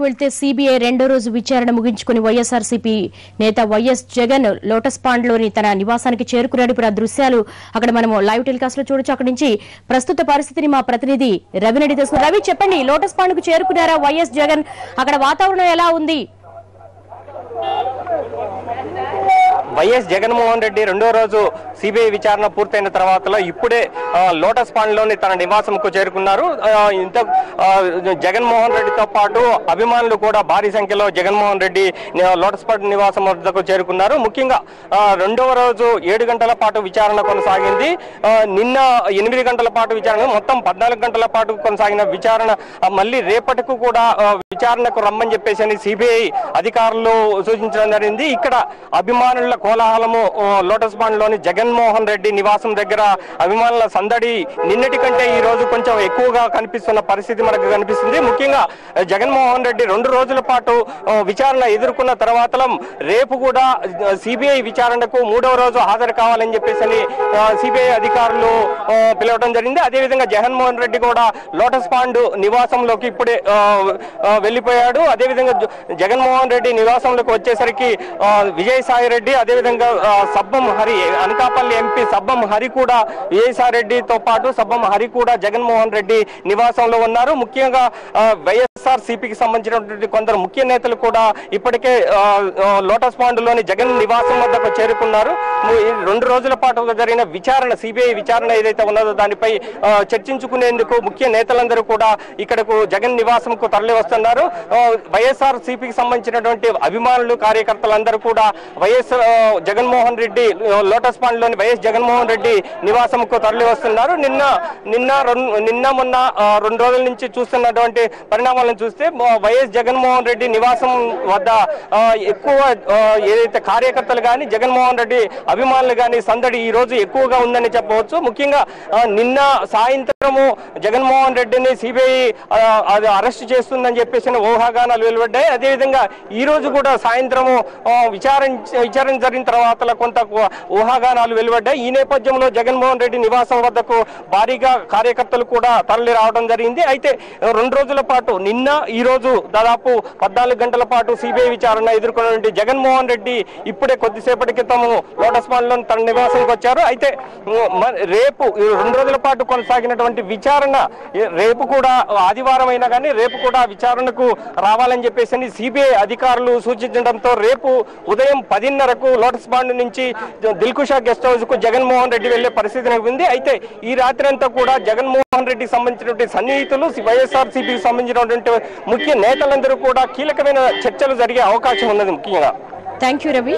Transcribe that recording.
వెళ్తే సిబిఐ రెండో రోజు విచారణ ముగించుకుని వైఎస్ఆర్సీపీ నేత వైఎస్ జగన్ లోటస్ పాండ్ లోని తన నివాసానికి చేరుకున్నాడు. ఇప్పుడు ఆ దృశ్యాలు అక్కడ మనం లైవ్ టెలికాస్ట్ లో చూడొచ్చు. అక్కడి నుంచి ప్రస్తుత పరిస్థితిని మా ప్రతినిధి రవిరెడ్డి తెలుసుకున్నారు. రవి, చెప్పండి, లోటస్ పాండ్ కు చేరుకున్నారా వైఎస్ జగన్? అక్కడ వాతావరణం ఎలా ఉంది? వైఎస్ జగన్మోహన్ రెడ్డి రెండో రోజు సిబిఐ విచారణ పూర్తయిన తర్వాత ఇప్పుడే లోటస్ పాండ్ లోని తన నివాసంకు చేరుకున్నారు. జగన్మోహన్ రెడ్డితో పాటు అభిమానులు కూడా భారీ సంఖ్యలో జగన్మోహన్ రెడ్డి లోటస్ పాండ్ నివాసం వద్దకు చేరుకున్నారు. ముఖ్యంగా రెండవ రోజు 7 గంటల పాటు విచారణ కొనసాగింది. నిన్న 8 గంటల పాటు విచారణ, మొత్తం 14 గంటల పాటు కొనసాగిన విచారణ మళ్ళీ రేపటికి కూడా విచారణకు రమ్మని చెప్పేసి సిబిఐ అధికారులు సూచించడం జరిగింది. ఇక్కడ అభిమానుల కోలాహలము లోటస్ పాండ్ లోని జగన్మోహన్ రెడ్డి నివాసం దగ్గర అభిమానుల సందడి నిన్నటి కంటే ఈ రోజు కొంచెం ఎక్కువగా కనిపిస్తున్న పరిస్థితి మనకు కనిపిస్తుంది. ముఖ్యంగా జగన్మోహన్ రెడ్డి 2 రోజుల పాటు విచారణ ఎదుర్కొన్న తర్వాత రేపు కూడా సిబిఐ విచారణకు 3వ రోజు హాజరు కావాలని చెప్పేసి సిబిఐ అధికారులు పిలవడం జరిగింది. అదేవిధంగా జగన్మోహన్ రెడ్డి కూడా లోటస్ పాండ్ నివాసంలోకి ఇప్పుడే వెళ్లిపోయాడు. అదేవిధంగా జగన్మోహన్ రెడ్డి నివాసంలోకి వచ్చేసరికి విజయసాయి రెడ్డి, అదేవిధంగా సబ్బం హరి, అనకాపల్లి ఎంపీ సబ్బం హరి కూడా విజయసాయి రెడ్డితో పాటు సబ్బం హరి కూడా జగన్మోహన్ రెడ్డి నివాసంలో ఉన్నారు. ముఖ్యంగా వైఎస్ఆర్ సిపికి సంబంధించినటువంటి కొందరు ముఖ్య నేతలు కూడా ఇప్పటికే లోటస్ పాండ్ లోని జగన్ నివాసం వద్దకు చేరుకున్నారు. 2 రోజుల పాటు జరిగిన విచారణ, సిబిఐ విచారణ ఏదైతే ఉన్నదో దానిపై చర్చించుకునేందుకు ముఖ్య నేతలందరూ కూడా ఇక్కడకు జగన్ నివాసంకు తరలి వస్తున్నారు. వైఎస్ఆర్ సిపికి సంబంధించినటువంటి అభిమానులు, కార్యకర్తలందరూ కూడా జగన్మోహన్ రెడ్డి లోటస్ పాండ్ లోని వైఎస్ జగన్మోహన్ రెడ్డి నివాసంకు తరలి వస్తున్నారు. నిన్న మొన్న 2 రోజుల నుంచి చూస్తున్నటువంటి పరిణామాలను చూస్తే వైఎస్ జగన్మోహన్ రెడ్డి నివాసం వద్ద ఎక్కువ ఏదైతే కార్యకర్తలు కానీ జగన్మోహన్ రెడ్డి అభిమానులు కానీ సందడి ఈ రోజు ఎక్కువగా ఉందని చెప్పవచ్చు. ముఖ్యంగా నిన్న సాయంత్రము జగన్మోహన్ రెడ్డిని సిబిఐ అరెస్ట్ చేస్తుందని చెప్పేసి ఊహాగానాలు వెలువడ్డాయి. అదేవిధంగా ఈ రోజు కూడా సాయంత్రము విచారణ జరిగిన తర్వాత కొంత ఊహాగానాలు వెలువడ్డాయి. ఈ నేపథ్యంలో జగన్మోహన్ రెడ్డి నివాసం వద్దకు భారీగా కార్యకర్తలు కూడా తరలి రావడం జరిగింది. అయితే 2 రోజుల పాటు నిన్న ఈ రోజు దాదాపు 14 గంటల పాటు సిబిఐ విచారణ ఎదుర్కొన్నటువంటి జగన్మోహన్ రెడ్డి ఇప్పుడే కొద్దిసేపటి క్రితం లోటస్ పాండ్ లో తన నివాసానికి వచ్చారు. అయితే రేపు 2 రోజుల పాటు కొనసాగినటువంటి విచారణ రేపు కూడా ఆదివారం అయినా కానీ రేపు కూడా విచారణకు రావాలని చెప్పేసి సిబిఐ అధికారులు సూచించడంతో రేపు ఉదయం 10:30కు లోటస్ పాండ్ నుంచి దిల్కుషా గెస్ట్ హౌస్ కు జగన్మోహన్ రెడ్డి వెళ్లే పరిస్థితి ఉంది. అయితే ఈ రాత్రి అంతా కూడా జగన్మోహన్ రెడ్డికి సంబంధించినటువంటి సన్నిహితులు, వైఎస్ఆర్ సిపికి సంబంధించినటువంటి ముఖ్య నేతలందరూ కూడా కీలకమైన చర్చలు జరిగే అవకాశం ఉన్నది. ముఖ్యంగా థ్యాంక్ యూ రవి.